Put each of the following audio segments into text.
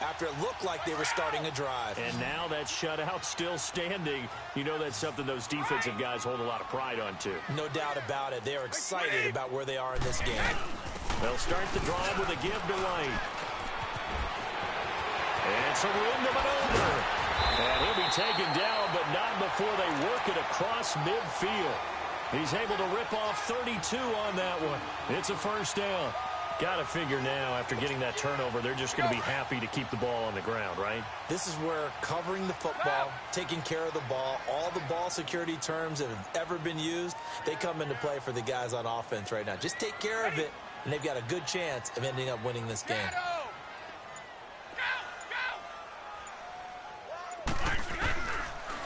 after it looked like they were starting a drive. And now that shutout still standing. You know that's something those defensive guys hold a lot of pride on, too. No doubt about it. They are excited about where they are in this game. They'll start the drive with a give to White. And some room to maneuver. And he'll be taken down, but not before they work it across midfield. He's able to rip off 32 on that one. It's a first down. Got to figure now, after getting that turnover, they're just going to be happy to keep the ball on the ground, right? This is where covering the football, taking care of the ball, all the ball security terms that have ever been used, they come into play for the guys on offense right now. Just take care of it, and they've got a good chance of ending up winning this game.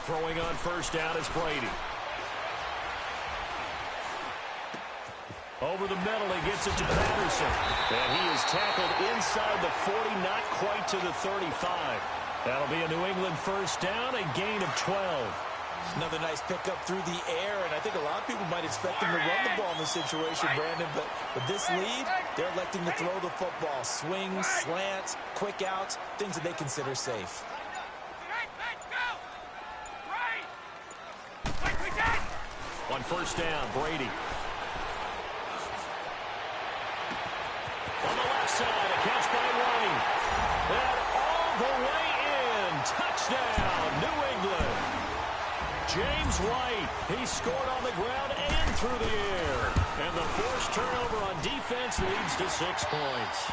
Throwing on first down is Brady. Over the middle, he gets it to Patterson. And he is tackled inside the 40, not quite to the 35. That'll be a New England first down, a gain of 12. Another nice pickup through the air, and I think a lot of people might expect them to run the ball in this situation, Brandon, but with this lead, they're electing to throw the football. Swings, slants, quick outs, things that they consider safe. On first down, Brady. On the left side, a catch by White. And all the way in. Touchdown, New England. James White, he scored on the ground and through the air. And the forced turnover on defense leads to 6 points.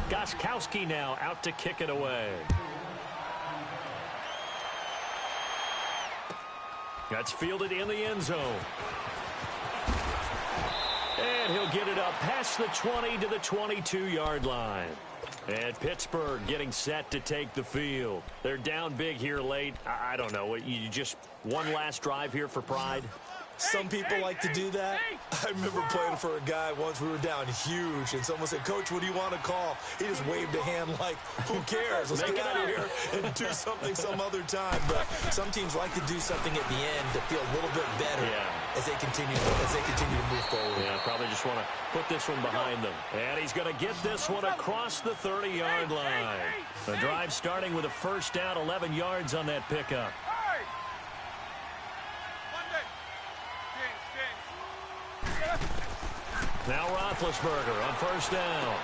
Goskowski now out to kick it away. That's fielded in the end zone. And he'll get it up past the 20 to the 22-yard line. And Pittsburgh getting set to take the field. They're down big here late. I don't know. You just one last drive here for pride? Some people like to do that. I remember playing for a guy once. We were down huge, and someone said, "Coach, what do you want to call?" He just waved a hand like, "Who cares? Let's get out of here and do something some other time." But some teams like to do something at the end to feel a little bit better as they continue to move forward. Yeah, probably just want to put this one behind them. And he's going to get this one across the 30-yard line. The drive starting with a first down, 11 yards on that pickup. Now Roethlisberger on first down.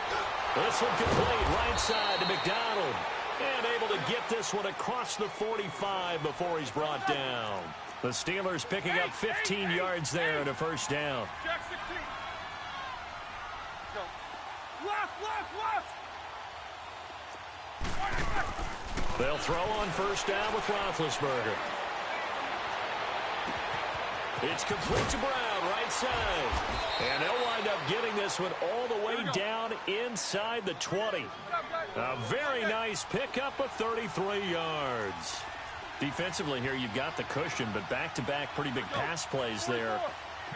This one complete right side to McDonald. And able to get this one across the 45 before he's brought down. The Steelers picking up 15 yards there and a first down. They'll throw on first down with Roethlisberger. It's complete to Brown, right side. And they'll wind up getting this one all the way down inside the 20. A very nice pickup of 33 yards. Defensively here, you've got the cushion, but back-to-back pretty big pass plays there.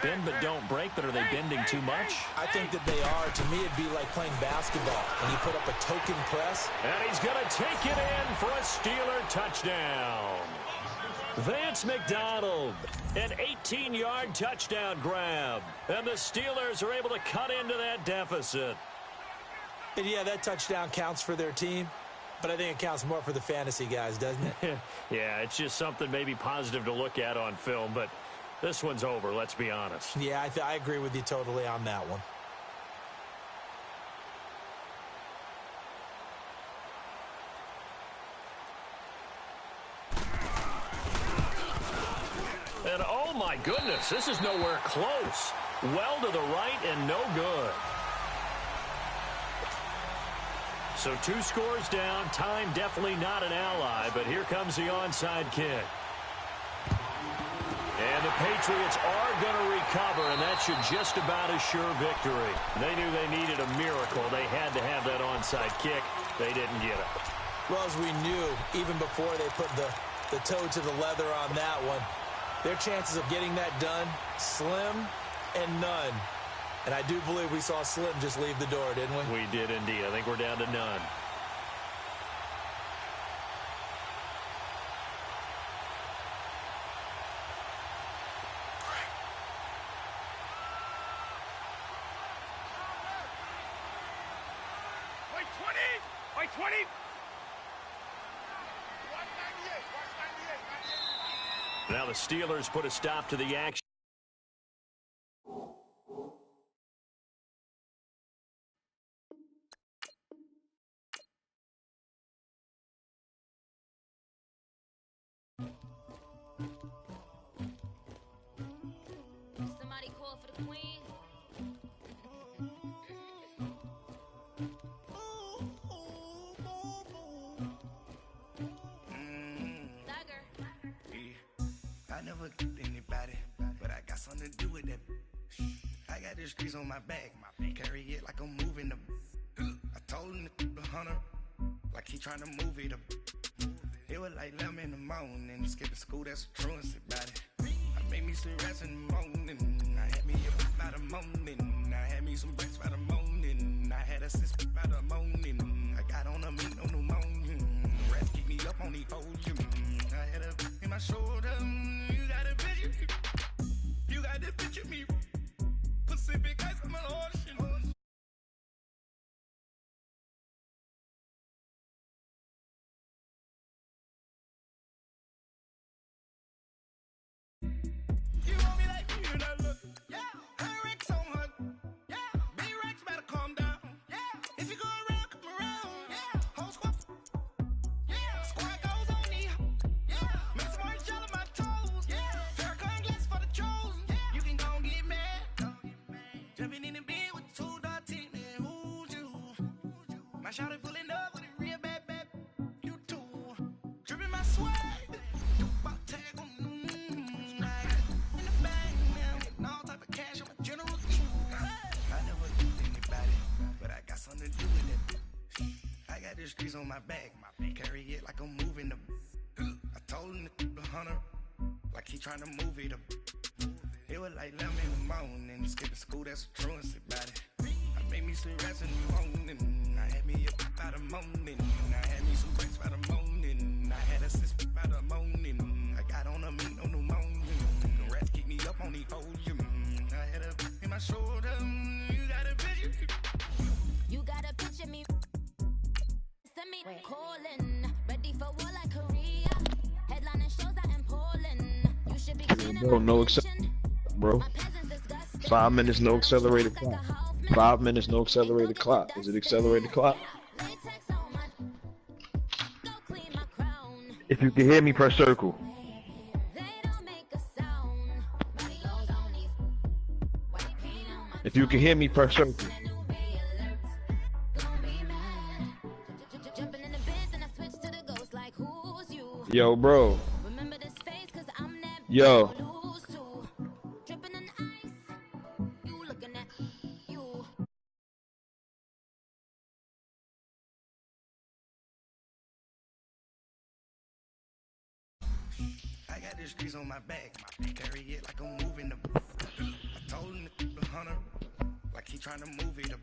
Bend but don't break, but are they bending too much? I think that they are. To me, it'd be like playing basketball, and you put up a token press. And he's going to take it in for a Steeler touchdown. Vance McDonald, an 18-yard touchdown grab. And the Steelers are able to cut into that deficit. And yeah, that touchdown counts for their team, but I think it counts more for the fantasy guys, doesn't it? Yeah, it's just something maybe positive to look at on film, but this one's over, let's be honest. Yeah, I agree with you totally on that one. And oh my goodness, this is nowhere close. Well to the right and no good. So 2 scores down. Time definitely not an ally, but here comes the onside kick. And the Patriots are going to recover, and that should just about assure victory. They knew they needed a miracle. They had to have that onside kick. They didn't get it. Well, as we knew, even before they put the toe to the leather on that one, their chances of getting that done, slim and none. And I do believe we saw Slim just leave the door, didn't we? We did indeed. I think we're down to none. By 20. Now the Steelers put a stop to the action. Somebody call for the queen. I never anybody, but I got something to do with that. I got the streets on my back, carry it like I'm moving them. I told him the hunter, like he trying to move it up. It was like 11 in the morning, skipping school, that's a truancy about it. I made me some rest in the morning, I had me up by the morning. I had me some breaks by the morning, I had a sister by the morning. I got on a meat on the morning, rats keep me up on the podium. I had a in my shoulder, you got a picture, you got to picture me. Pacific ice on my ocean. You want me like you and I look, yeah. Her Rex on her, yeah. Big Rex better calm down, yeah. If you go around, come around, yeah. Whole squad, yeah. Squad goes on me, yeah. Make some orange gel on my toes, yeah. Farrakhan glass for the chosen, yeah. You can go and get mad, jumping in the bed with 2 dark teeth, man. Who's you? My shawty pulling up with a real bad, you too. Dripping my swag, you about tag on in the bag, man. Getting all type of cash, I'm a general true. I never do anybody, but I got something to do with it. I got the streets on my back, carry it like I'm moving them. I told him the hunter, like he trying to move it up. It was like 11 in the morning, skipping school, that's a truancy about it. I made me some rest in the morning, I had me up by the morning. I had me some breaks by the morning, I had a sister by the morning. I got on a meat on the morning, the rats keep me up on the podium. I had a in my shoulder, you got a picture. You gotta picture me. Send me calling. Ready for war like Korea. Headlining shows out in Poland. You should be cleaning Bro, my no kitchen. bro. My peasants disgusting. 5 minutes, no accelerated Like a clock. Hoffman. 5 minutes, no accelerated clock. Is it accelerated clock? Latex on my. Go clean my crown. If you can hear me, press circle. They don't make a sound. Money goes on these. White paint on my If you can hear me, press circle. Jumping in the bins and I switch to the ghost like who's you? Yo, bro. Remember this face cause I'm that Yo. lose to. Dripping in ice. You looking at you. I got the streets on my back, carry it like I'm moving them. I told him the hunter, like he trying to move it up.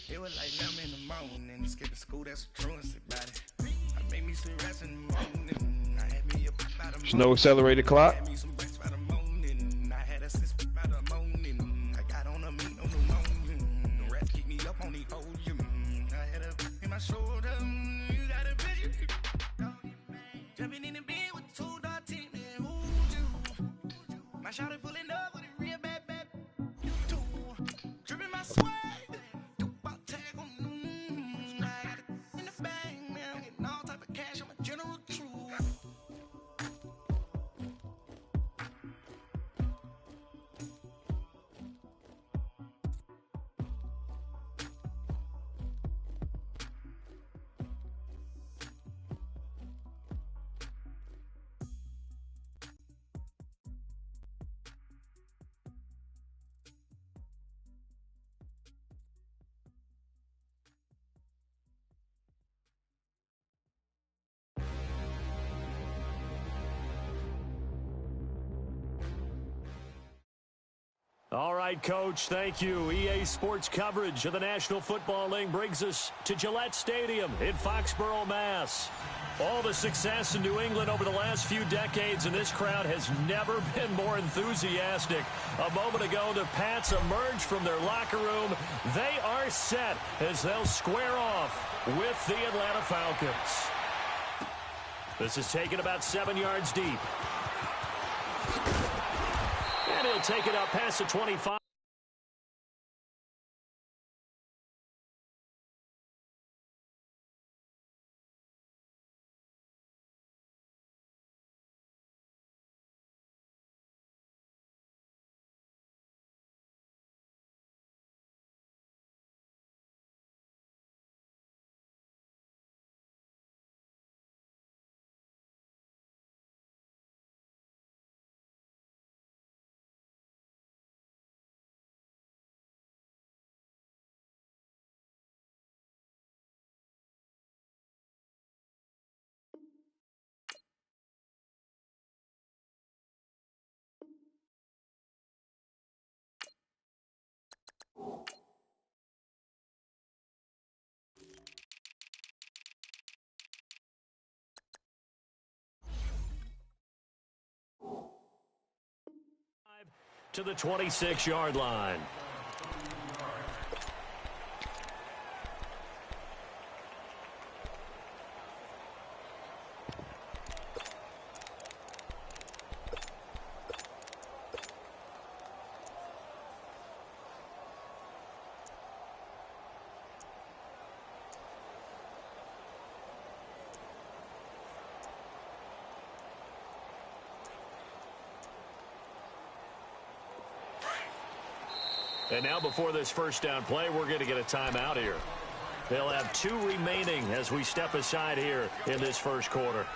It was like 11 in the morning, skipping school, that's a truancy about it. I made me some rest in the morning, I had me up by the morning. There's no accelerated clock. I had me some breaks by the morning, I had a sister by the morning. I got on a meat on the morning, the rats keep me up on the podium. I had a in my shoulder, you got a picture. Jumping in the bed with 2 dark teeth, man. Who's you? My shawty pulling up with a real bad, you too. Dripping my swag, you about tag on I got it in the bag, man. Getting all type of cash, I'm a general true. All right, Coach, thank you. EA Sports coverage of the National Football League brings us to Gillette Stadium in Foxborough, Mass. All the success in New England over the last few decades, and this crowd has never been more enthusiastic. A moment ago, the Pats emerged from their locker room. They are set as they'll square off with the Atlanta Falcons. This is taken about 7 yards deep. And he'll take it up past the 25. To the 26-yard line. And now before this first down play, we're going to get a timeout here. They'll have 2 remaining as we step aside here in this first quarter.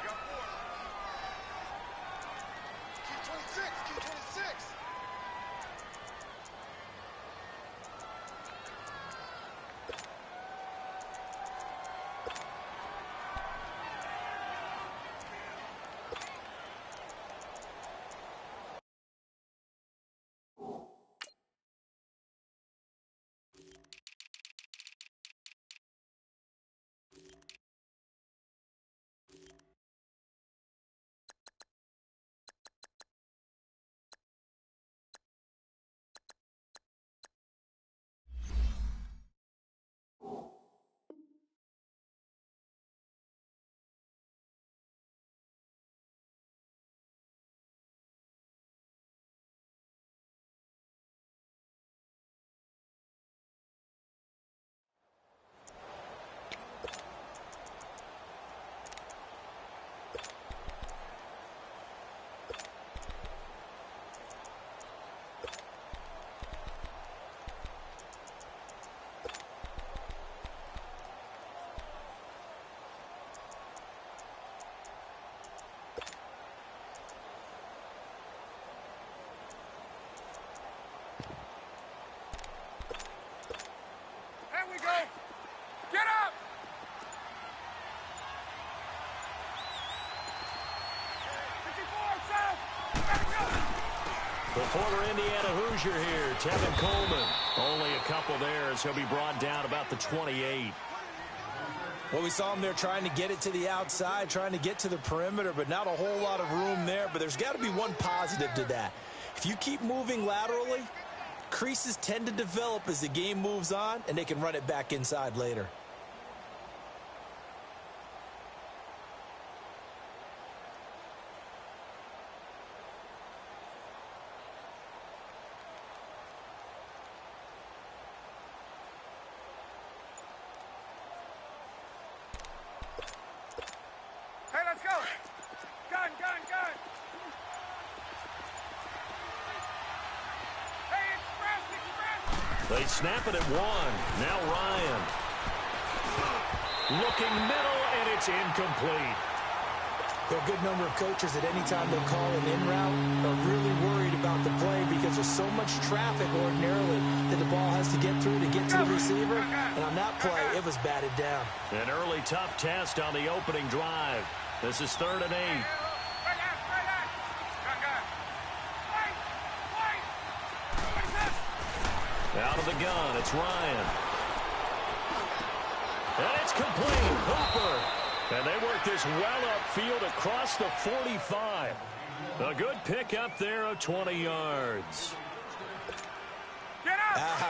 The former Indiana Hoosier here, Tevin Coleman. Only a couple there as he'll be brought down about the 28. Well, we saw him there trying to get it to the outside, trying to get to the perimeter, but not a whole lot of room there. But there's got to be one positive to that. If you keep moving laterally, creases tend to develop as the game moves on, and they can run it back inside later. They snap it at 1. Now Ryan. Looking middle, and it's incomplete. There are a good number of coaches that any time they'll call an in route are really worried about the play because there's so much traffic ordinarily that the ball has to get through to get to the receiver. And on that play, it was batted down. An early tough test on the opening drive. This is 3rd and 8. Out of the gun, it's Ryan. And it's complete. Hooper. And they work this well upfield across the 45. A good pick up there of 20 yards.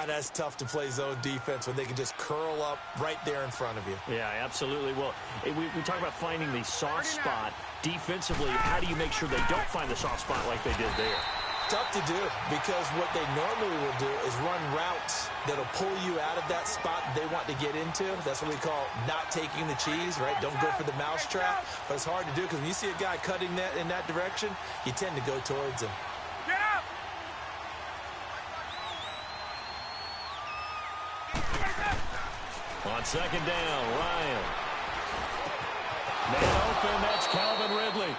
That's tough to play zone defense when they can just curl up right there in front of you. Yeah, absolutely. Well, we talk about finding the soft spot. Defensively, how do you make sure they don't find the soft spot like they did there? Tough to do, because what they normally will do is run routes that'll pull you out of that spot they want to get into. That's what we call not taking the cheese, right? Don't go for the mousetrap. But it's hard to do because when you see a guy cutting that in that direction, you tend to go towards him. Get up! On second down, Ryan. Man open, that's Calvin Ridley.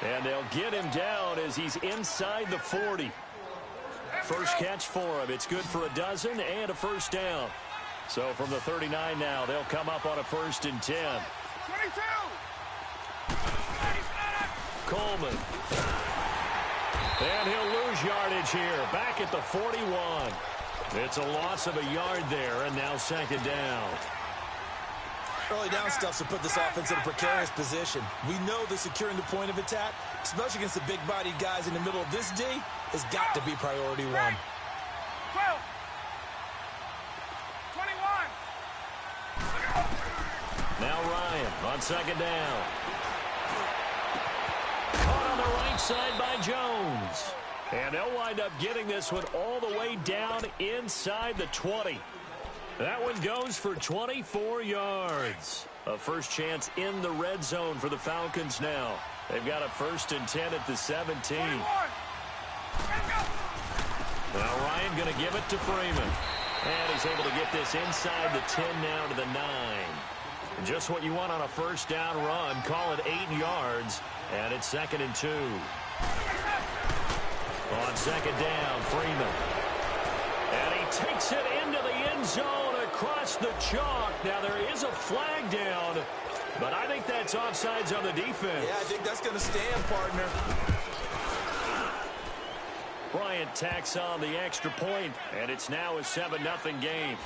And they'll get him down as he's inside the 40. First catch for him. It's good for a dozen and a first down. So from the 39 now, they'll come up on a 1st and 10. 22! Coleman. And he'll lose yardage here. Back at the 41. It's a loss of a yard there, and now second down. Early down stuff to put this offense in a precarious position. We know that securing the point of attack, especially against the big-bodied guys in the middle of this D, has got to be priority one. 12! 21! Now Ryan on second down. Caught on the right side by Jones. And they'll wind up getting this one all the way down inside the 20. That one goes for 24 yards. A first chance in the red zone for the Falcons now. They've got a 1st and 10 at the 17. Now Ryan going to give it to Freeman. And he's able to get this inside the 10 now to the 9. And just what you want on a first down run. Call it 8 yards. And it's 2nd and 2. On second down, Freeman. And he takes it into the end zone across the chalk. Now there is a flag down, but I think that's offsides on the defense. Yeah, I think that's going to stand, partner. Bryant tacks on the extra point, and it's now a 7-0 game.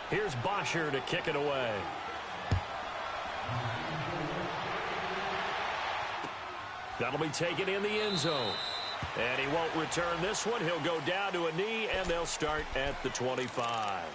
Here's Bosher to kick it away. That'll be taken in the end zone. And he won't return this one. He'll go down to a knee, and they'll start at the 25.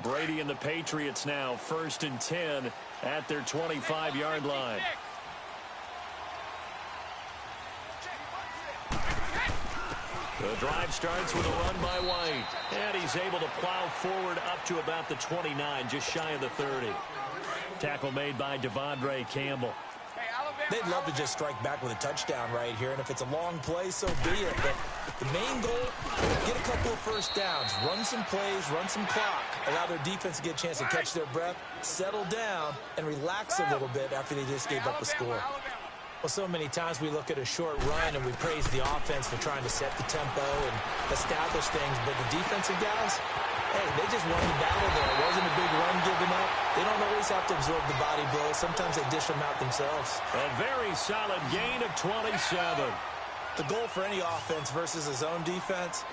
Brady and the Patriots now 1st and 10 at their 25-yard line. The drive starts with a run by White. And he's able to plow forward up to about the 29, just shy of the 30. Tackle made by Devondre Campbell. They'd love to just strike back with a touchdown right here, and if it's a long play, so be it. But the main goal, get a couple of first downs, run some plays, run some clock, allow their defense to get a chance to catch their breath, settle down, and relax a little bit after they just gave up a score. Well, so many times we look at a short run and we praise the offense for trying to set the tempo and establish things, but the defensive guys, hey, they just won the battle there. It wasn't a big run given up. They don't always have to absorb the body blows. Sometimes they dish them out themselves. A very solid gain of 27. The goal for any offense versus a zone defense,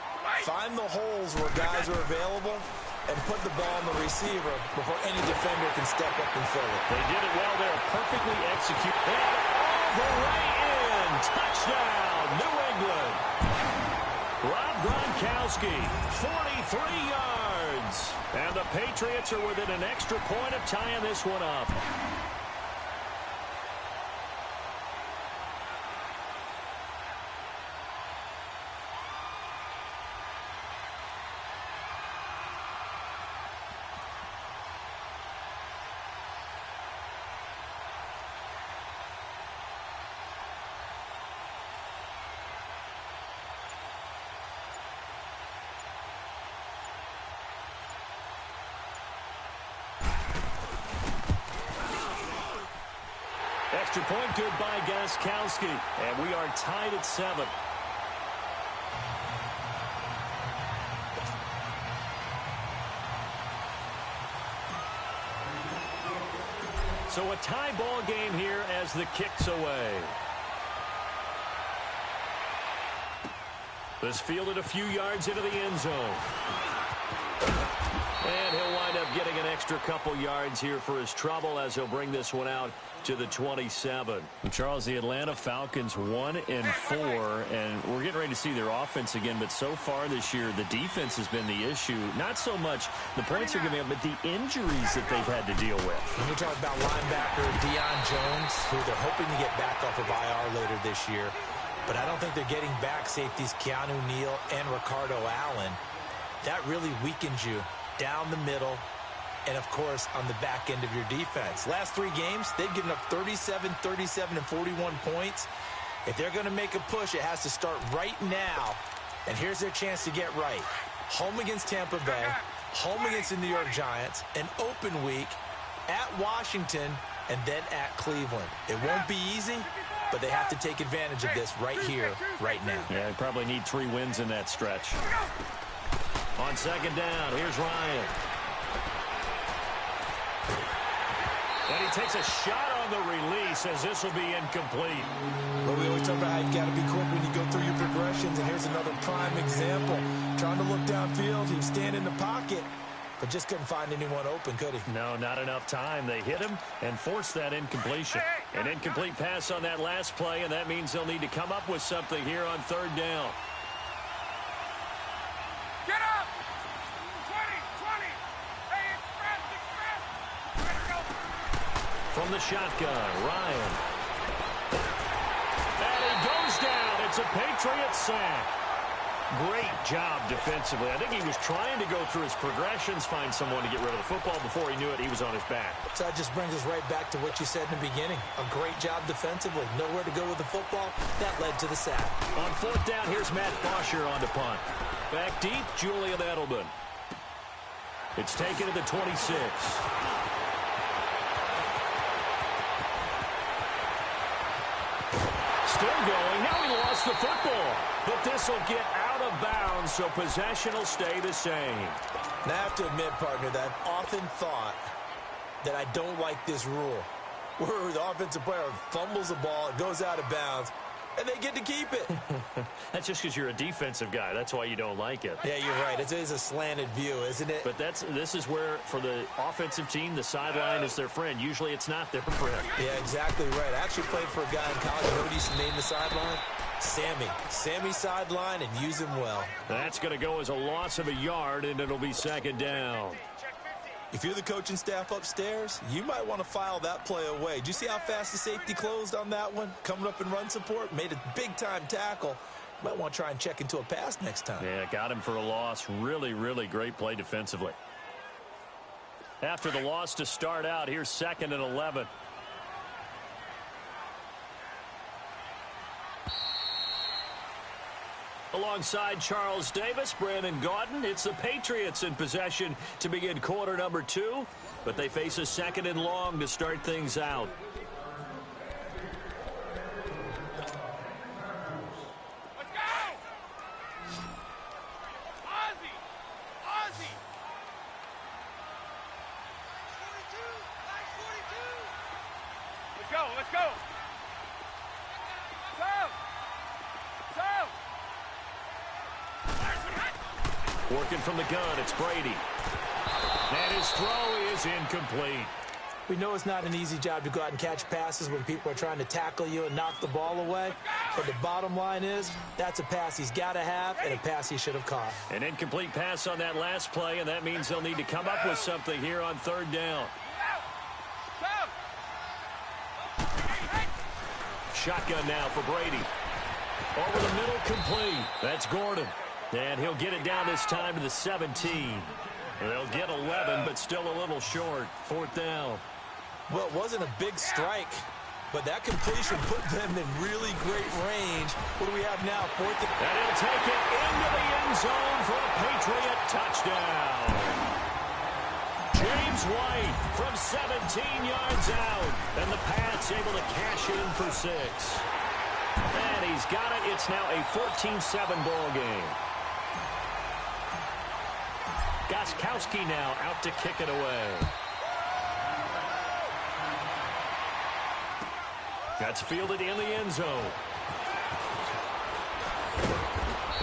find the holes where guys are available and put the ball on the receiver before any defender can step up and fill it. They did it well there. Perfectly executed. And all the way in. Touchdown, New England. Rob Gronkowski, 43 yards. And the Patriots are within an extra point of tying this one up. extra point, good by Gostkowski. And we are tied at 7. So a tie ball game here as the kick's away. This fielded a few yards into the end zone. And he'll wind up getting an extra couple yards here for his trouble as he'll bring this one out to the 27. And Charles, the Atlanta Falcons 1-4, and we're getting ready to see their offense again, but so far this year, the defense has been the issue. Not so much the points they're giving up, but the injuries that they've had to deal with. When we talk about linebacker Deion Jones, who they're hoping to get back off of IR later this year, but I don't think they're getting back safeties Keanu Neal and Ricardo Allen. That really weakens you down the middle, and, of course, on the back end of your defense. Last 3 games, they've given up 37, 37, and 41 points. If they're going to make a push, it has to start right now. And here's their chance to get right. Home against Tampa Bay, home against the New York Giants, an open week, at Washington, and then at Cleveland. It won't be easy, but they have to take advantage of this right here, right now. Yeah, they probably need 3 wins in that stretch. On second down, here's Ryan. And he takes a shot on the release as this will be incomplete. But we always talk about how you've got to be quick when you go through your progressions, and here's another prime example. Trying to look downfield, he was standing in the pocket, but just couldn't find anyone open, could he? No, not enough time. They hit him and forced that incompletion. An incomplete pass on that last play, and that means they'll need to come up with something here on third down. Get up! 20, 20. Hey, express. Ready to go. From the shotgun, Ryan. And he goes down. It's a Patriot sack. Great job defensively. I think he was trying to go through his progressions, find someone to get rid of the football. Before he knew it, he was on his back. So that just brings us right back to what you said in the beginning. A great job defensively. Nowhere to go with the football. That led to the sack. On fourth down, here's Matt Bosher on to punt. Back deep, Julian Edelman. It's taken to the 26. Still going. Now he lost the football. But this will get out of bounds, so possession will stay the same. Now, I have to admit, partner, that I've often thought that I don't like this rule, where the offensive player fumbles the ball, it goes out of bounds, and they get to keep it. That's just because you're a defensive guy. That's why you don't like it. Yeah, you're right. It is a slanted view, isn't it? But this is where, for the offensive team, the sideline is their friend. Usually it's not their friend. Yeah, exactly right. I actually played for a guy in college. You know what he used to name the sideline? Sammy. Sammy sideline, and use him well. That's going to go as a loss of a yard, and it'll be second down. If you're the coaching staff upstairs, you might want to file that play away. Did you see how fast the safety closed on that one? Coming up in run support, made a big-time tackle. Might want to try and check into a pass next time. Yeah, got him for a loss. Really, really great play defensively. After the loss to start out, here's 2nd and 11. Alongside Charles Davis, Brandon Gaudin, it's the Patriots in possession to begin quarter number 2, but they face a 2nd and long to start things out. Let's go! Ozzy! Ozzy! 42! Let's go, let's go! Go! Go! Working from the gun, it's Brady. And his throw is incomplete. We know it's not an easy job to go out and catch passes when people are trying to tackle you and knock the ball away. But the bottom line is, that's a pass he's got to have and a pass he should have caught. An incomplete pass on that last play, and that means they'll need to come up with something here on third down. Shotgun now for Brady. Over the middle, complete. That's Gordon. And he'll get it down this time to the 17. They'll get 11, but still a little short. Fourth down. Well, it wasn't a big strike, but that completion put them in really great range. What do we have now? Fourth and... And he'll take it into the end zone for a Patriot touchdown. James James White from 17 yards out. And the Pats able to cash in for 6. And he's got it. It's now a 14-7 ball game. Gostkowski now out to kick it away. That's fielded in the end zone.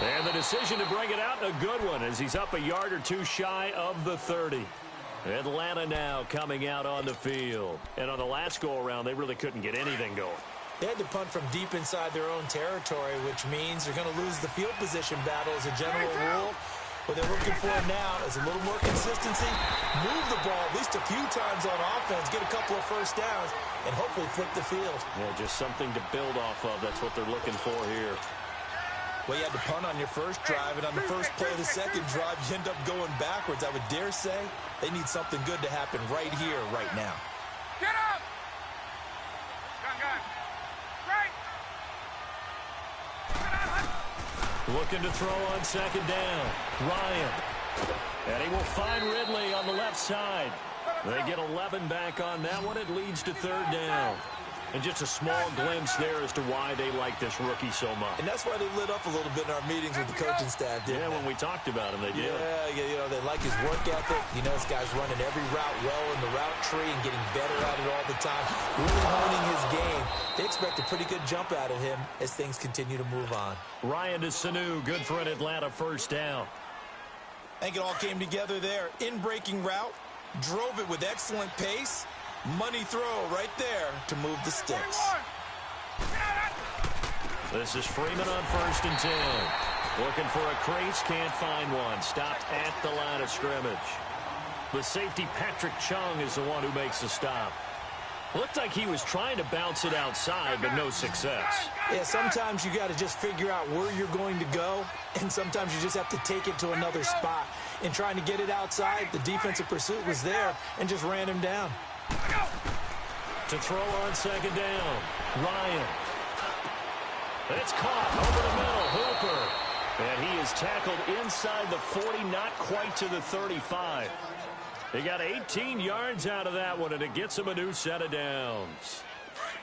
And the decision to bring it out, a good one, as he's up a yard or two shy of the 30. Atlanta now coming out on the field. And on the last go-around, they really couldn't get anything going. They had to punt from deep inside their own territory, which means they're going to lose the field position battle as a general rule. What they're looking for now is a little more consistency, move the ball at least a few times on offense, get a couple of first downs, and hopefully flip the field. Yeah, just something to build off of. That's what they're looking for here. Well, you had to punt on your first drive, and on the first play of the second drive, you end up going backwards. I would dare say they need something good to happen right here, right now. Get up! Gun. Right! Looking to throw on second down. Ryan. And he will find Ridley on the left side. They get 11 back on that one. It leads to third down. And just a small glimpse there as to why they like this rookie so much. And that's why they lit up a little bit in our meetings with the coaching staff, didn't they? When we talked about him, they did. Yeah, you know, they like his work ethic. You know, this guy's running every route well in the route tree and getting better at it all the time. Really honing his game. They expect a pretty good jump out of him as things continue to move on. Ryan to Sanu, good for an Atlanta first down. I think it all came together there. In-breaking route, drove it with excellent pace. Money throw right there to move the sticks. This is Freeman on 1st and 10. Looking for a crease, can't find one. Stopped at the line of scrimmage. The safety, Patrick Chung, is the one who makes the stop. Looked like he was trying to bounce it outside, but no success. Yeah, sometimes you got to just figure out where you're going to go, and sometimes you just have to take it to another spot. In trying to get it outside, the defensive pursuit was there and just ran him down. To throw on second down, Ryan. It's caught over the middle, Hooper. And he is tackled inside the 40, not quite to the 35. He got 18 yards out of that one, and it gets him a new set of downs.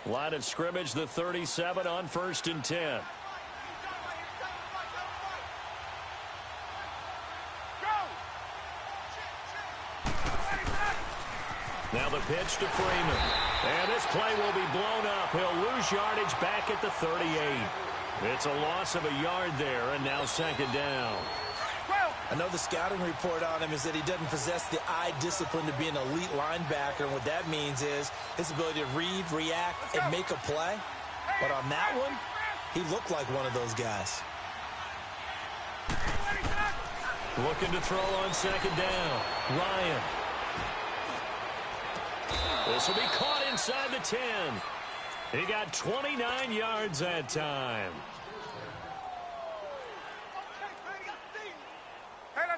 Line of scrimmage, the 37 on 1st and 10. Now the pitch to Freeman. And this play will be blown up. He'll lose yardage back at the 38. It's a loss of a yard there, and now second down. I know the scouting report on him is that he doesn't possess the eye discipline to be an elite linebacker. And what that means is his ability to read, react, and make a play. But on that one, he looked like one of those guys. Looking to throw on second down. Ryan. This will be caught inside the 10. He got 29 yards that time.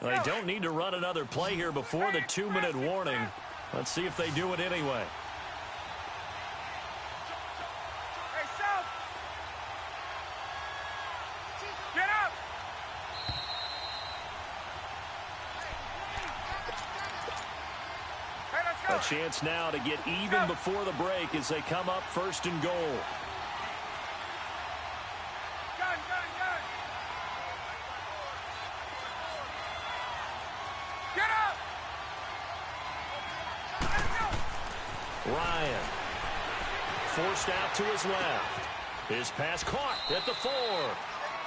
They don't need to run another play here before the 2-minute warning. Let's see if they do it anyway. Get up! A chance now to get even before the break as they come up 1st and goal. Gun. Get up! Ryan. Forced out to his left. His pass caught at the 4.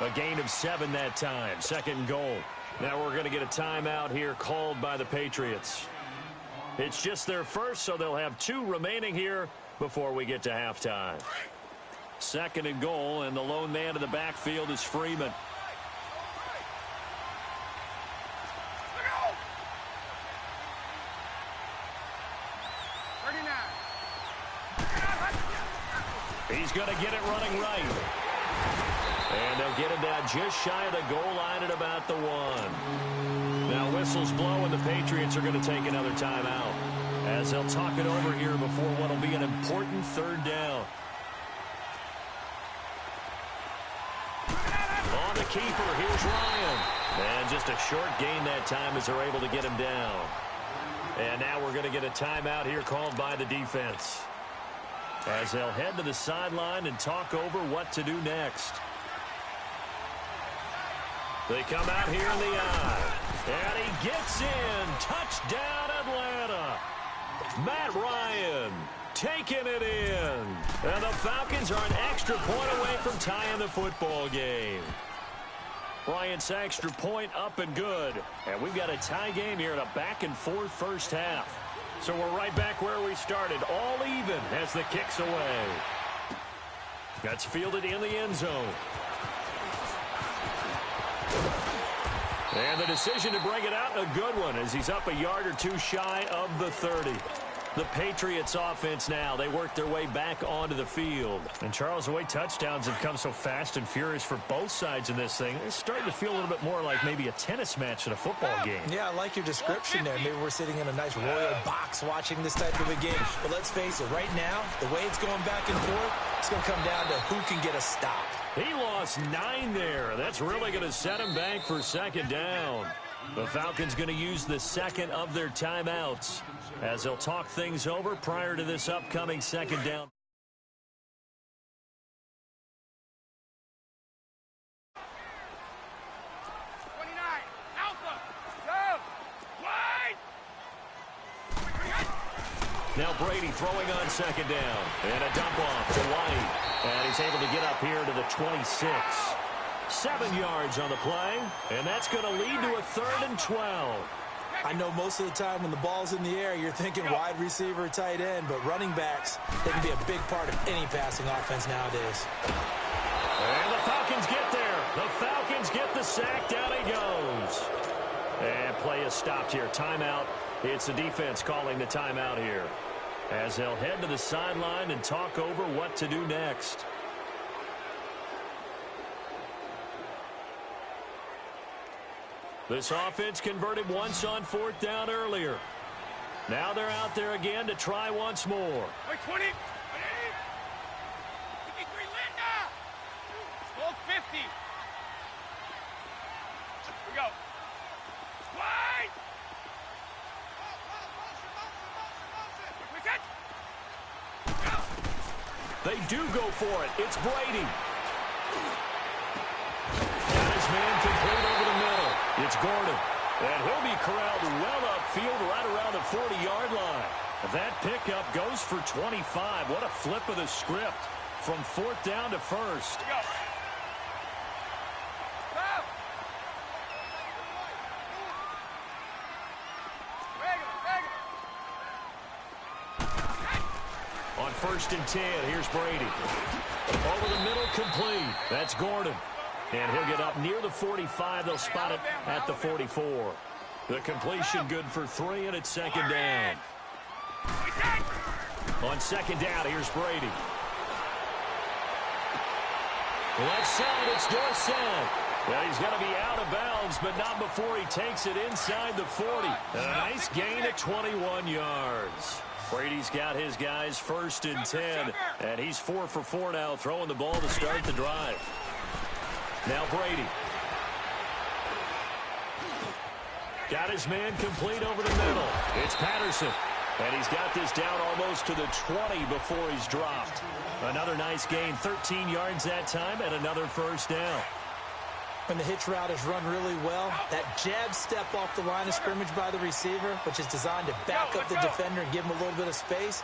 A gain of 7 that time. 2nd and goal. Now we're going to get a timeout here called by the Patriots. It's just their first, so they'll have 2 remaining here before we get to halftime. 2nd and goal, and the lone man in the backfield is Freeman. He's going to get it running right. And they'll get him down just shy of the goal line at about the 1. Now whistles blow, and the Patriots are going to take another timeout as they'll talk it over here before what will be an important 3rd down. On the keeper, here's Ryan. And just a short gain that time as they're able to get him down. And now we're going to get a timeout here called by the defense, as they'll head to the sideline and talk over what to do next. They come out here in the eye. And he gets in. Touchdown, Atlanta. Matt Ryan taking it in. And the Falcons are an extra point away from tying the football game. Bryant's extra point up and good. And we've got a tie game here in a back-and-forth first half. So we're right back where we started, all even as the kick's away. That's fielded in the end zone. And the decision to bring it out, a good one, as he's up a yard or two shy of the 30. The Patriots offense now, they work their way back onto the field. And Charles, the way touchdowns have come so fast and furious for both sides in this thing, it's starting to feel a little bit more like maybe a tennis match in a football game. Yeah, I like your description there. Maybe we're sitting in a nice royal box watching this type of a game. But let's face it, right now, the way it's going back and forth, it's going to come down to who can get a stop. He lost 9 there. That's really going to set him back for second down. The Falcons going to use the second of their timeouts as they'll talk things over prior to this upcoming second down. Now Brady throwing on second down. And a dump off to White. And he's able to get up here to the 26. 7 yards on the play. And that's going to lead to a 3rd and 12. I know most of the time when the ball's in the air, you're thinking wide receiver, tight end. But running backs, they can be a big part of any passing offense nowadays. And the Falcons get there. The Falcons get the sack. Down he goes. And play is stopped here. Timeout. It's the defense calling the timeout here, as they'll head to the sideline and talk over what to do next. This offense converted once on 4th down earlier. Now they're out there again to try once more. 20. 53 Linda. Hold 50. Here we go. Wide. They do go for it. It's Brady. Got his man complete over the middle. It's Gordon. And he'll be corralled well upfield right around the 40-yard line. That pickup goes for 25. What a flip of the script from 4th down to 1st. On 1st and 10, here's Brady. Over the middle, complete. That's Gordon. And he'll get up near the 45. They'll spot it at the 44. The completion good for 3, and it's second down. On second down, here's Brady. Left side, it's Dorsett. Well, he's going to be out of bounds, but not before he takes it inside the 40. And a nice gain of 21 yards. Brady's got his guys 1st and 10, and he's 4 for 4 now, throwing the ball to start the drive. Now Brady. Got his man complete over the middle. It's Patterson, and he's got this down almost to the 20 before he's dropped. Another nice gain, 13 yards that time, and another 1st down. When the hitch route is run really well, that jab step off the line of scrimmage by the receiver, which is designed to back up the defender and give him a little bit of space,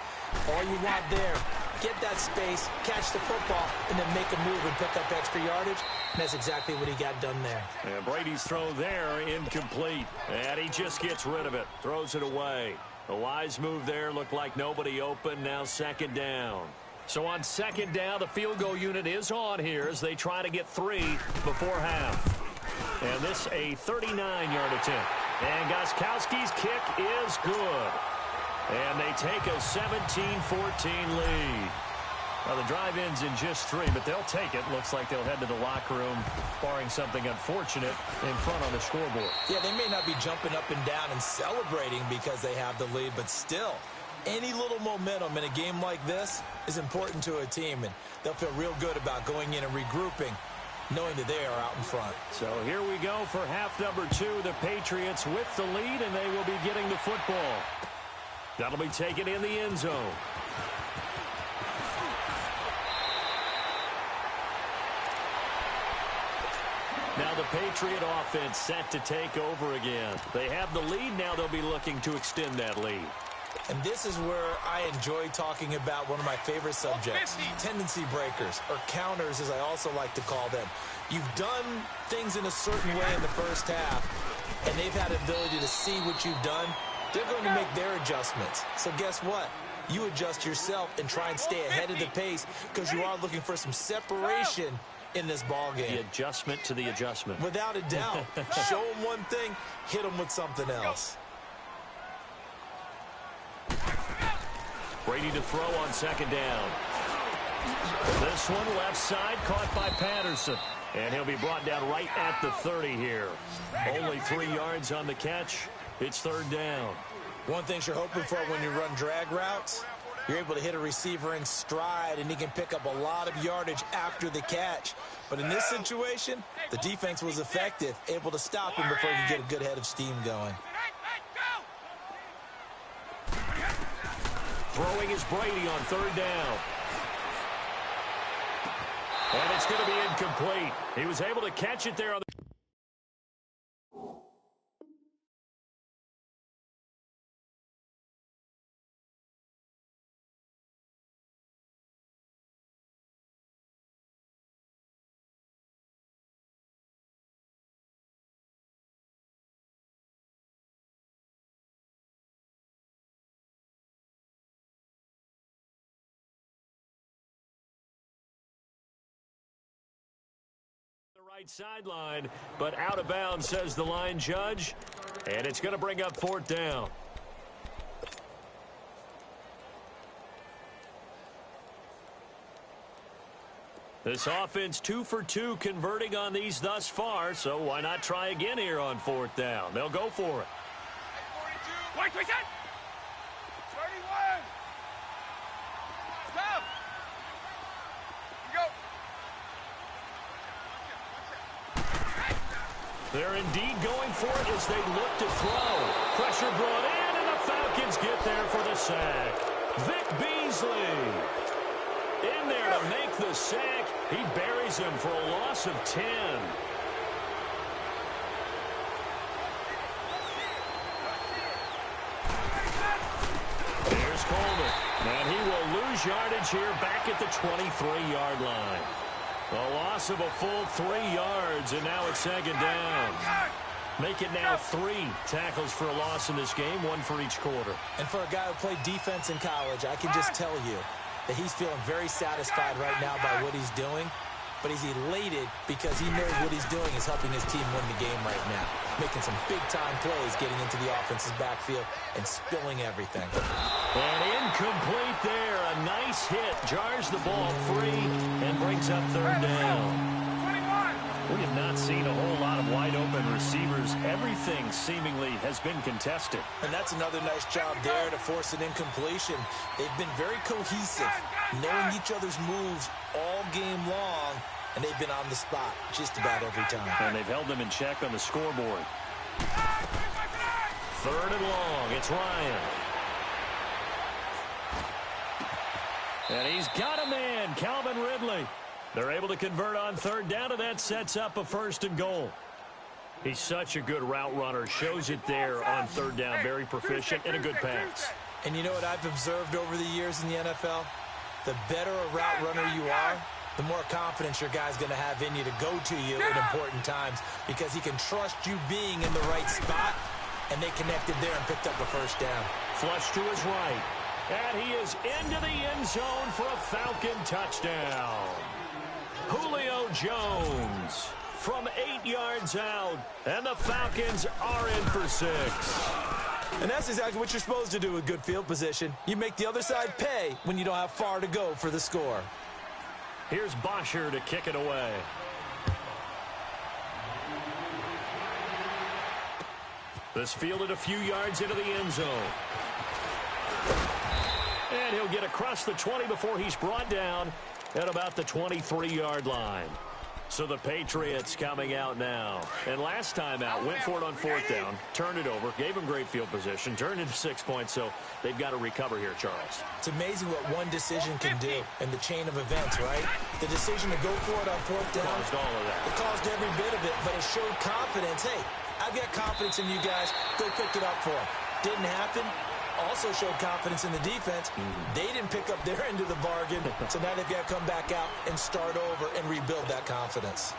all you want there, get that space, catch the football, and then make a move and pick up extra yardage. And that's exactly what he got done there. And Brady's throw there, incomplete. And he just gets rid of it, throws it away. A wise move there, looked like nobody open, now second down. So on second down, the field goal unit is on here as they try to get 3 before half. And this a 39-yard attempt. And Gostkowski's kick is good. And they take a 17-14 lead. Now the drive ends in just 3, but they'll take it. Looks like they'll head to the locker room, barring something unfortunate, in front on the scoreboard. Yeah, they may not be jumping up and down and celebrating because they have the lead, but still, any little momentum in a game like this is important to a team, and they'll feel real good about going in and regrouping, knowing that they are out in front. So here we go for half number 2. The Patriots with the lead, and they will be getting the football. That'll be taken in the end zone. Now the Patriot offense set to take over again. They have the lead. Now they'll be looking to extend that lead. And this is where I enjoy talking about one of my favorite subjects, tendency breakers, or counters as I also like to call them. You've done things in a certain way in the first half, and they've had the ability to see what you've done. They're going to make their adjustments. So guess what? You adjust yourself and try and stay ahead of the pace because you are looking for some separation in this ball game. The adjustment to the adjustment. Without a doubt. Show them one thing, hit them with something else. Brady to throw on second down. This one left side caught by Patterson. And he'll be brought down right at the 30 here. Only 3 yards on the catch. It's third down. One thing you're hoping for when you run drag routes, you're able to hit a receiver in stride, and he can pick up a lot of yardage after the catch. But in this situation, the defense was effective, able to stop him before he could get a good head of steam going. Throwing is Brady on third down. And it's going to be incomplete. He was able to catch it there on the... right sideline, but out of bounds, says the line judge, and it's going to bring up fourth down. This offense 2 for 2 converting on these thus far, so why not try again here on fourth down? They'll go for it. 42. 31. Stop. Go. They're indeed going for it as they look to throw. Pressure brought in, and the Falcons get there for the sack. Vic Beasley in there to make the sack. He buries him for a loss of 10. Here's Coleman, and he will lose yardage here back at the 23-yard line. A loss of a full 3 yards, and now it's second down. Make it now 3 tackles for a loss in this game, 1 for each quarter. And for a guy who played defense in college, I can just tell you that he's feeling very satisfied right now by what he's doing, but he's elated because he knows what he's doing is helping his team win the game right now, making some big-time plays, getting into the offense's backfield and spilling everything. And incomplete there. A nice hit. Jars the ball free and brings up third down. We have not seen a whole lot of wide-open receivers. Everything seemingly has been contested. And that's another nice job there to force an incompletion. They've been very cohesive, knowing each other's moves all game long, and they've been on the spot just about every time. And they've held them in check on the scoreboard. Third and long. It's Ryan. And he's got a man, Calvin Ridley. They're able to convert on third down, and that sets up a first and goal. He's such a good route runner. Shows it there on third down. Very proficient and a good pass. And you know what I've observed over the years in the NFL? The better a route runner you are, the more confidence your guy's going to have in you to go to you in important times because he can trust you being in the right spot, and they connected there and picked up a first down. Flush to his right. And he is into the end zone for a Falcon touchdown. Julio Jones from 8 yards out, and the Falcons are in for 6. And that's exactly what you're supposed to do with good field position. You make the other side pay when you don't have far to go for the score. Here's Bosher to kick it away. This fielded a few yards into the end zone. And he'll get across the 20 before he's brought down at about the 23-yard line. So the Patriots coming out now. And last time out, went for it on 4th down, turned it over, gave them great field position, turned into 6 points, so they've got to recover here, Charles. It's amazing what one decision can do in the chain of events, right? The decision to go for it on 4th down. Caused all of that. It caused every bit of it, but it showed confidence. Hey, I've got confidence in you guys. Go pick it up for them. Didn't happen. Also showed confidence in the defense. They didn't pick up their end of the bargain, so now they've got to come back out and start over and rebuild that confidence.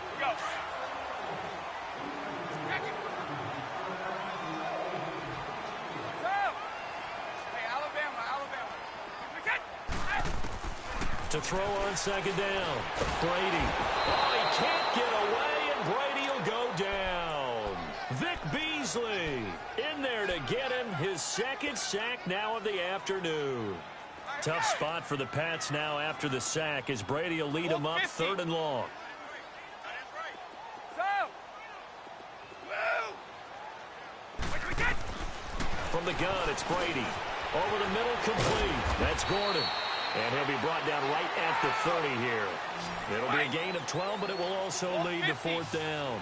To throw on 2nd down. Brady. Oh, he can't get away, and Brady will go down. Vic Beasley in there to get him his 2nd sack now of the afternoon. Tough spot for the Pats now after the sack as Brady will lead them up 3rd and long. From the gun, it's Brady. Over the middle, complete. That's Gordon. And he'll be brought down right at the 30 here. It'll be a gain of 12, but it will also lead to 4th down.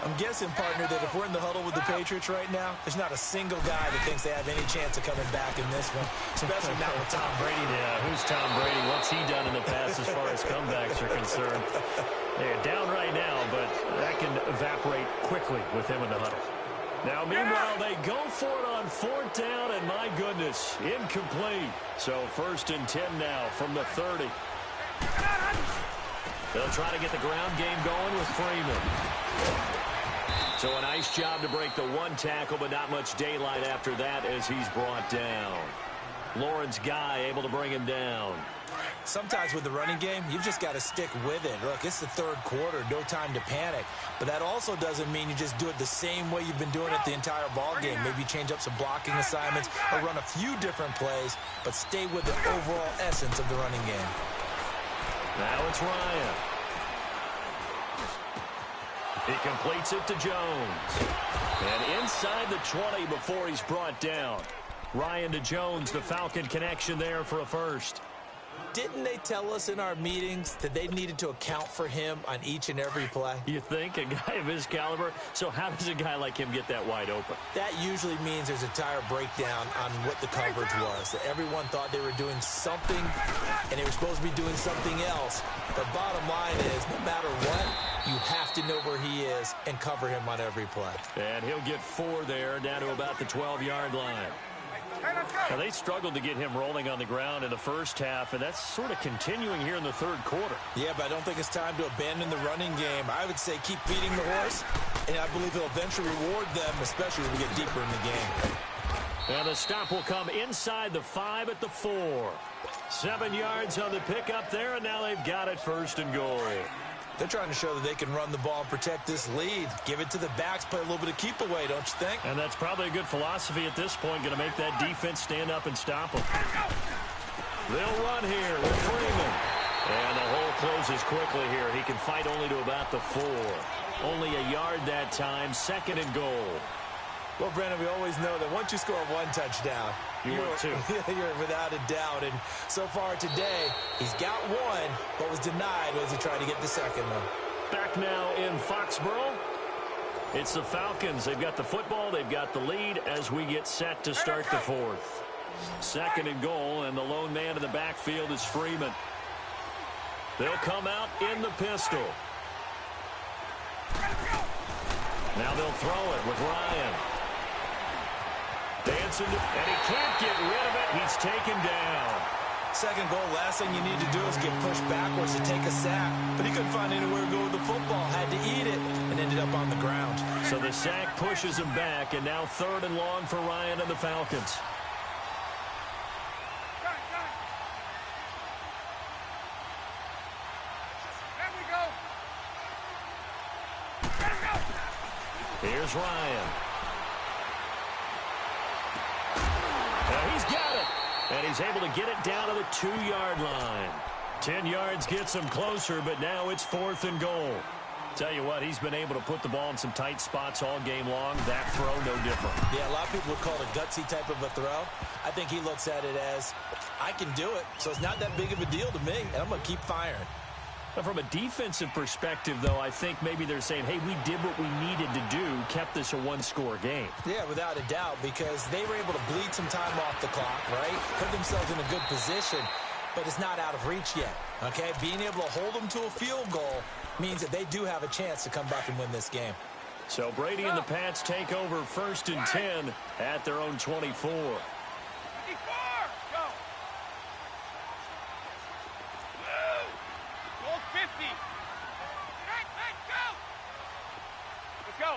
I'm guessing, partner, that if we're in the huddle with the Patriots right now, there's not a single guy that thinks they have any chance of coming back in this one, especially not with Tom Brady. Yeah, who's Tom Brady? What's he done in the past as far as comebacks are concerned? They're down right now, but that can evaporate quickly with him in the huddle. Now, meanwhile, they go for it on 4th down, and my goodness, incomplete. So 1st and 10 now from the 30. They'll try to get the ground game going with Freeman. So a nice job to break the 1 tackle, but not much daylight after that as he's brought down. Lawrence Guy able to bring him down. Sometimes with the running game, you've just got to stick with it. Look, it's the 3rd quarter, no time to panic. But that also doesn't mean you just do it the same way you've been doing it the entire ball game. Maybe change up some blocking assignments or run a few different plays, but stay with the overall essence of the running game. Now it's Ryan. He completes it to Jones. And inside the 20 before he's brought down. Ryan to Jones, the Falcon connection there for a first. Didn't they tell us in our meetings that they needed to account for him on each and every play? You think? A guy of his caliber? So how does a guy like him get that wide open? That usually means there's a tire breakdown on what the coverage was. That everyone thought they were doing something, and they were supposed to be doing something else. But bottom line is, no matter what, you have to know where he is and cover him on every play. And he'll get 4 there, down to about the 12-yard line. Now, they struggled to get him rolling on the ground in the first half, and that's sort of continuing here in the 3rd quarter. Yeah, but I don't think it's time to abandon the running game. I would say keep feeding the horse, and I believe he'll eventually reward them, especially as we get deeper in the game. And the stop will come inside the 5 at the 4. 7 yards on the pickup there, and now they've got it 1st and goal. They're trying to show that they can run the ball and protect this lead. Give it to the backs, play a little bit of keep away, don't you think? And that's probably a good philosophy at this point, going to make that defense stand up and stop them. They'll run here with Freeman. And the hole closes quickly here. He can fight only to about the 4. Only a yard that time, 2nd and goal. Well, Brandon, we always know that once you score 1 touchdown, you're without a doubt. And so far today, he's got 1, but was denied as he tried to get the 2nd one. Back now in Foxborough. It's the Falcons. They've got the football. They've got the lead as we get set to start the 4th. 2nd and goal, and the lone man in the backfield is Freeman. They'll come out in the pistol. Now they'll throw it with Ryan. Dancing, and he can't get rid of it. He's taken down. 2nd goal, last thing you need to do is get pushed backwards to take a sack. But he couldn't find anywhere to go with the football. Had to eat it and ended up on the ground. So the sack pushes him back, and now 3rd and long for Ryan and the Falcons. Here's Ryan. Now he's got it. And he's able to get it down to the 2-yard line. 10 yards gets him closer, but now it's 4th and goal. Tell you what, he's been able to put the ball in some tight spots all game long. That throw, no different. Yeah, a lot of people would call it a gutsy type of a throw. I think he looks at it as, I can do it, so it's not that big of a deal to me, and I'm going to keep firing. From a defensive perspective, though, I think maybe they're saying, hey, we did what we needed to do, kept this a one-score game. Yeah, without a doubt, because they were able to bleed some time off the clock, right? Put themselves in a good position, but it's not out of reach yet, okay? Being able to hold them to a field goal means that they do have a chance to come back and win this game. So Brady and the Pats take over 1st and 10 at their own 24.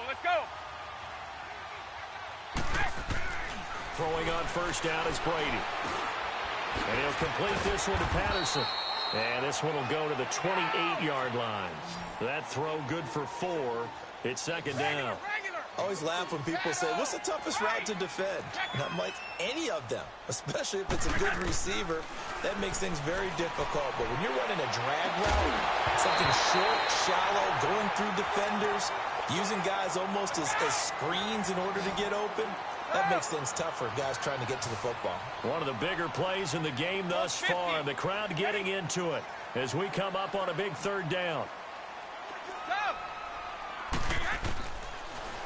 Let's go. Throwing on 1st down is Brady. And he'll complete this one to Patterson. And this one will go to the 28-yard line. That throw good for 4. It's 2nd down. I always laugh when people say, what's the toughest route to defend? And I'm like, any of them, especially if it's a good receiver. That makes things very difficult. But when you're running a drag route, something short, shallow, going through defenders, using guys almost as screens in order to get open, that makes things tough for guys trying to get to the football. One of the bigger plays in the game thus far. The crowd getting into it as we come up on a big 3rd down.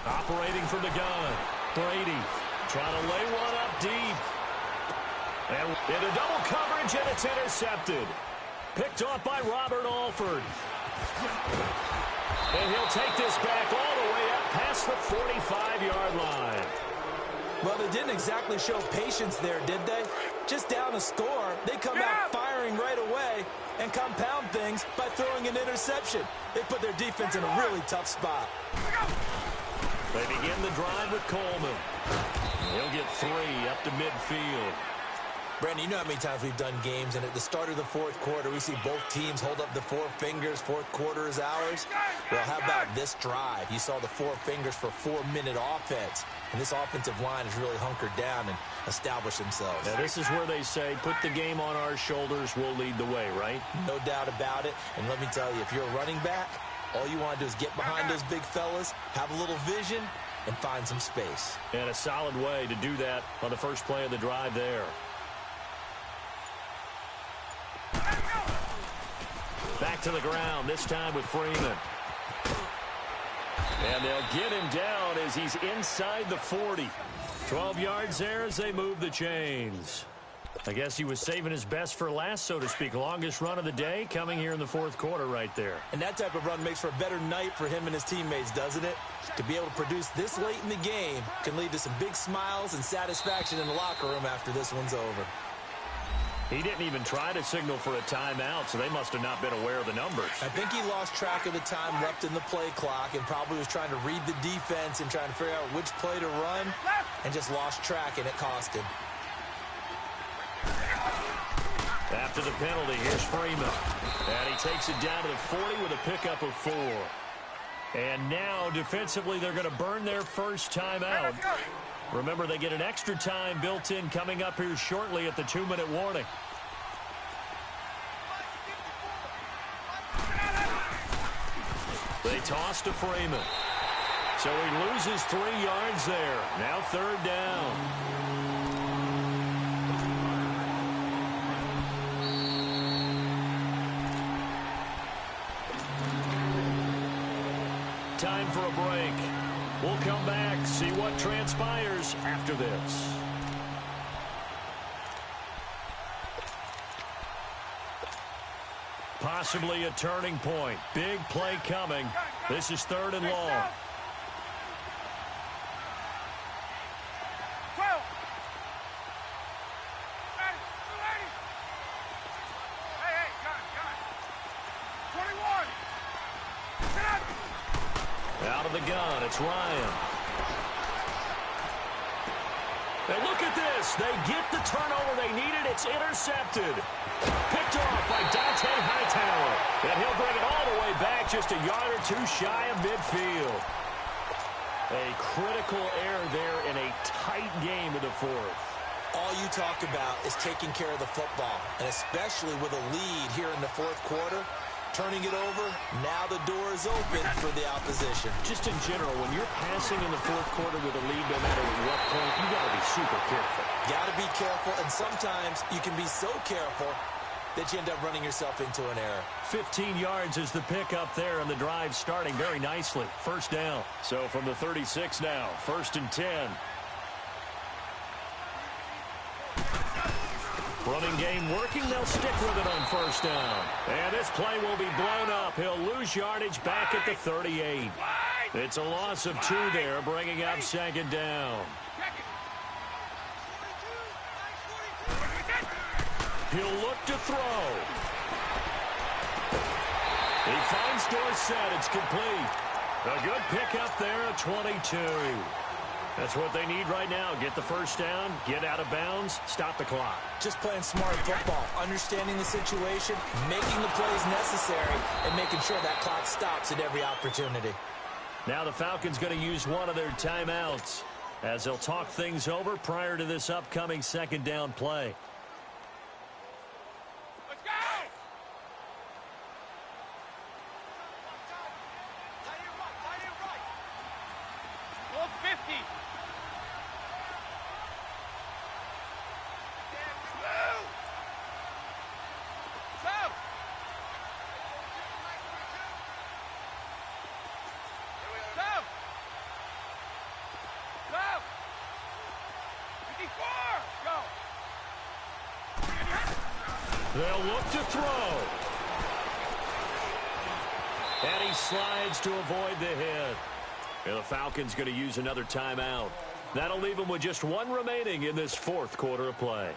Operating from the gun. Brady trying to lay one up deep. And into double coverage, and it's intercepted. Picked off by Robert Alford. And he'll take this back all the way up past the 45-yard line. Well, they didn't exactly show patience there, did they? Just down a score, they come out firing right away and compound things by throwing an interception. They put their defense in a really tough spot. They begin the drive with Coleman. He'll get 3 up to midfield. Brandon, you know how many times we've done games, and at the start of the 4th quarter, we see both teams hold up the 4 fingers, 4th quarter is ours. Well, how about this drive? You saw the 4 fingers for 4-minute offense, and this offensive line has really hunkered down and established themselves. Now, this is where they say, put the game on our shoulders, we'll lead the way, right? No doubt about it, and let me tell you, if you're a running back, all you want to do is get behind those big fellas, have a little vision, and find some space. And a solid way to do that on the first play of the drive there. Back to the ground, this time with Freeman. And they'll get him down as he's inside the 40. 12 yards there as they move the chains. I guess he was saving his best for last, so to speak. Longest run of the day coming here in the 4th quarter right there. And that type of run makes for a better night for him and his teammates, doesn't it? To be able to produce this late in the game can lead to some big smiles and satisfaction in the locker room after this one's over. He didn't even try to signal for a timeout, so they must have not been aware of the numbers. I think he lost track of the time left in the play clock and probably was trying to read the defense and trying to figure out which play to run and just lost track, and it cost him. After the penalty, here's Freeman. And he takes it down to the 40 with a pickup of 4. And now, defensively, they're going to burn their first timeout. Remember, they get an extra time built in coming up here shortly at the 2-minute warning. They toss to Freeman. So he loses 3 yards there. Now 3rd down. Time for a break. We'll come back, see what transpires after this. Possibly a turning point. Big play coming. This is 3rd and long. Out of the gun, it's Ryan. And look at this. They get the turnover they needed. It's intercepted. Picked off by Dante Hightower. And he'll bring it all the way back just a yard or 2 shy of midfield. A critical error there in a tight game in the 4th. All you talk about is taking care of the football, and especially with a lead here in the 4th quarter. Turning it over, now the door is open for the opposition. Just in general, when you're passing in the 4th quarter with a lead, no matter at what point, you got to be super careful. Got to be careful, and sometimes you can be so careful that you end up running yourself into an error. 15 yards is the pickup there, and the drive starting very nicely. First down. So from the 36 now, 1st and 10. Running game working. They'll stick with it on first down. And this play will be blown up. He'll lose yardage back at the 38. It's a loss of 2 there, bringing up 2nd down. He'll look to throw. He finds Dorsett. It's complete. A good pickup there at 22. That's what they need right now. Get the first down, get out of bounds, stop the clock. Just playing smart football, understanding the situation, making the plays necessary, and making sure that clock stops at every opportunity. Now the Falcons going to use one of their timeouts as they'll talk things over prior to this upcoming 2nd down play. Let's go! Full 50. They'll look to throw. And he slides to avoid the hit. And the Falcons going to use another timeout. That'll leave them with just 1 remaining in this 4th quarter of play.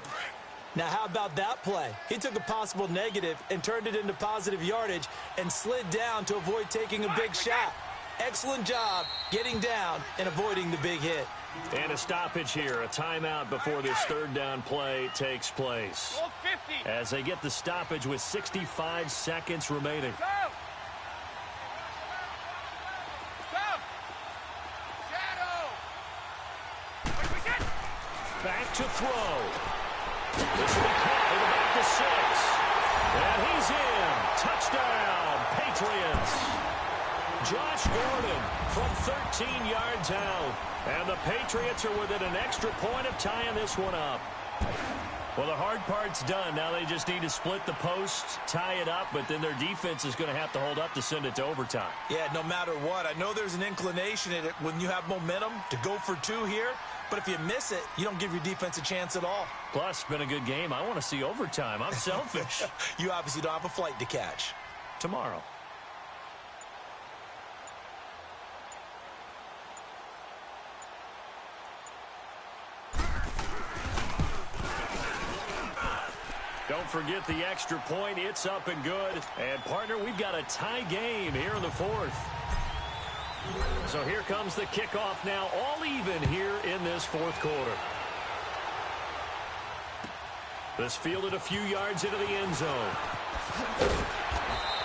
Now, how about that play? He took a possible negative and turned it into positive yardage and slid down to avoid taking a big shot. Excellent job getting down and avoiding the big hit. And a stoppage here, a timeout before this 3rd down play takes place. As they get the stoppage with 65 seconds remaining. Back to throw. This will be caught at about the 6. And he's in. Touchdown, Patriots. Josh Gordon from 13 yards out. And the Patriots are within an extra point of tying this one up. Well, the hard part's done. Now they just need to split the posts, tie it up, but then their defense is going to have to hold up to send it to overtime. Yeah, no matter what. I know there's an inclination in it when you have momentum to go for 2 here, but if you miss it, you don't give your defense a chance at all. Plus, been a good game. I want to see overtime. I'm selfish. You obviously don't have a flight to catch. Tomorrow. Don't forget the extra point. It's up and good. And, partner, we've got a tie game here in the 4th. So here comes the kickoff now, all even here in this 4th quarter. This fielded a few yards into the end zone.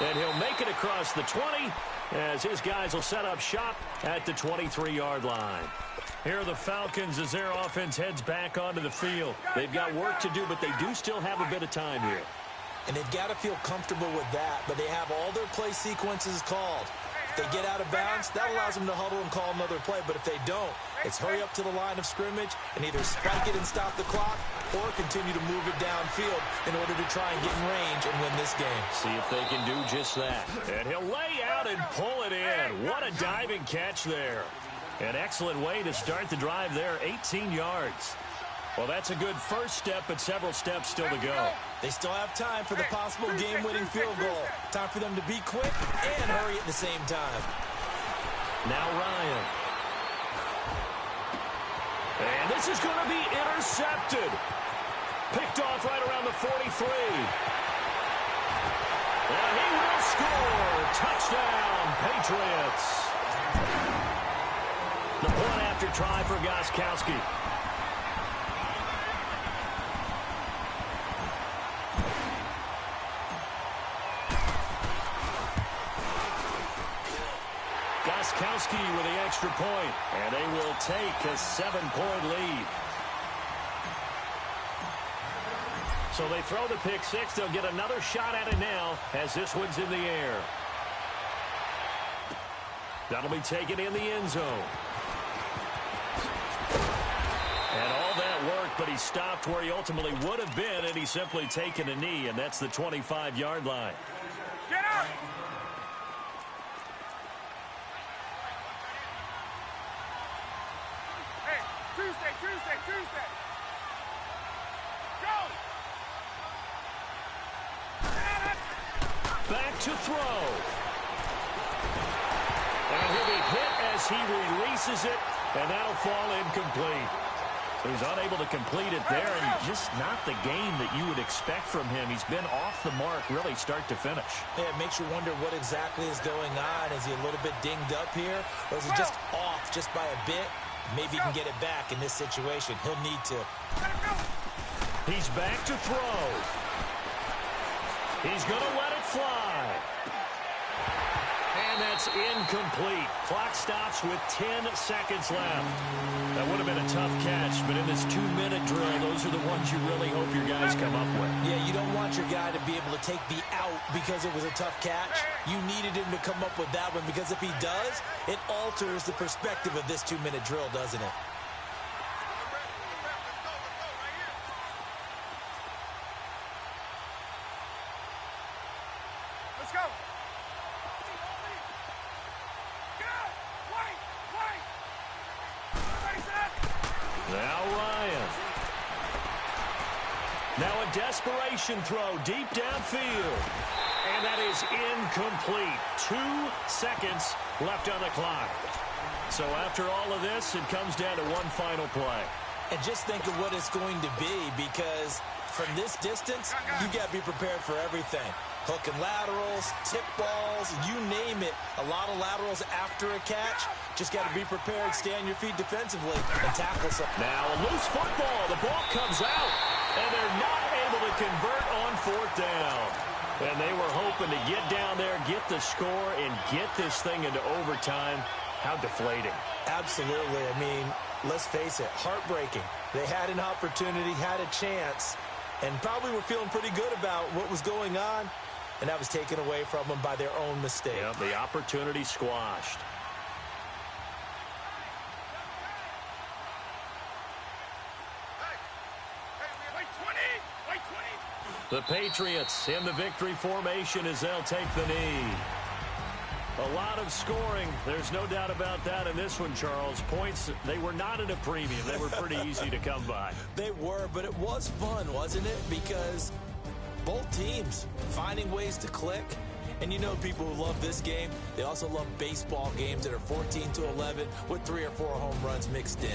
And he'll make it across the 20 as his guys will set up shop at the 23-yard line. Here are the Falcons as their offense heads back onto the field. They've got work to do, but they do still have a bit of time here. And they've got to feel comfortable with that, but they have all their play sequences called. If they get out of bounds, that allows them to huddle and call another play. But if they don't, it's hurry up to the line of scrimmage and either spike it and stop the clock or continue to move it downfield in order to try and get in range and win this game. See if they can do just that. And he'll lay out and pull it in. What a diving catch there. An excellent way to start the drive there, 18 yards. Well, that's a good first step, but several steps still to go. They still have time for the possible game-winning field goal. Time for them to be quick and hurry at the same time. Now Ryan. And this is going to be intercepted. Picked off right around the 43. And he will score. Touchdown, Patriots. The point after try for Gostkowski. Gostkowski with the extra point, and they will take a 7-point lead. So they throw the pick six. They'll get another shot at it now as this one's in the air. That'll be taken in the end zone. And all that work but he stopped where he ultimately would have been, and he's simply taken a knee, and that's the 25-yard line. Get out! Hey, Tuesday. Go! Back to throw. And he'll be hit as he releases it, and that'll fall incomplete. So he's unable to complete it there, and just not the game that you would expect from him. He's been off the mark, really, start to finish. Yeah, it makes you wonder what exactly is going on. Is he a little bit dinged up here, or is he just off just by a bit? Maybe he can get it back in this situation. He'll need to. He's back to throw. He's going to let it fly. And that's incomplete. Clock stops with 10 seconds left. That would have been a tough catch, but in this 2-minute drill, those are the ones you really hope your guys come up with. Yeah, you don't want your guy to be able to take the out because it was a tough catch. You needed him to come up with that one, because if he does, it alters the perspective of this 2-minute drill, doesn't it? Let's go! Now Ryan. Now a desperation throw deep downfield. And that is incomplete. 2 seconds left on the clock. So after all of this, it comes down to one final play. And just think of what it's going to be, because from this distance, you got to be prepared for everything. Hook and laterals, tip balls, you name it. A lot of laterals after a catch. Just got to be prepared, stay on your feet defensively, and tackle something. Now a loose football. The ball comes out, and they're not able to convert on 4th down. And they were hoping to get down there, get the score, and get this thing into overtime. How deflating. Absolutely. I mean, let's face it, heartbreaking. They had an opportunity, had a chance, and probably were feeling pretty good about what was going on, and that was taken away from them by their own mistake. Yeah, the opportunity squashed. The Patriots in the victory formation as they'll take the knee. A lot of scoring. There's no doubt about that in this one, Charles. Points, they were not at a premium. They were pretty easy to come by. They were, but it was fun, wasn't it? Because both teams finding ways to click. And you know, people who love this game, they also love baseball games that are 14-11 with 3 or 4 home runs mixed in.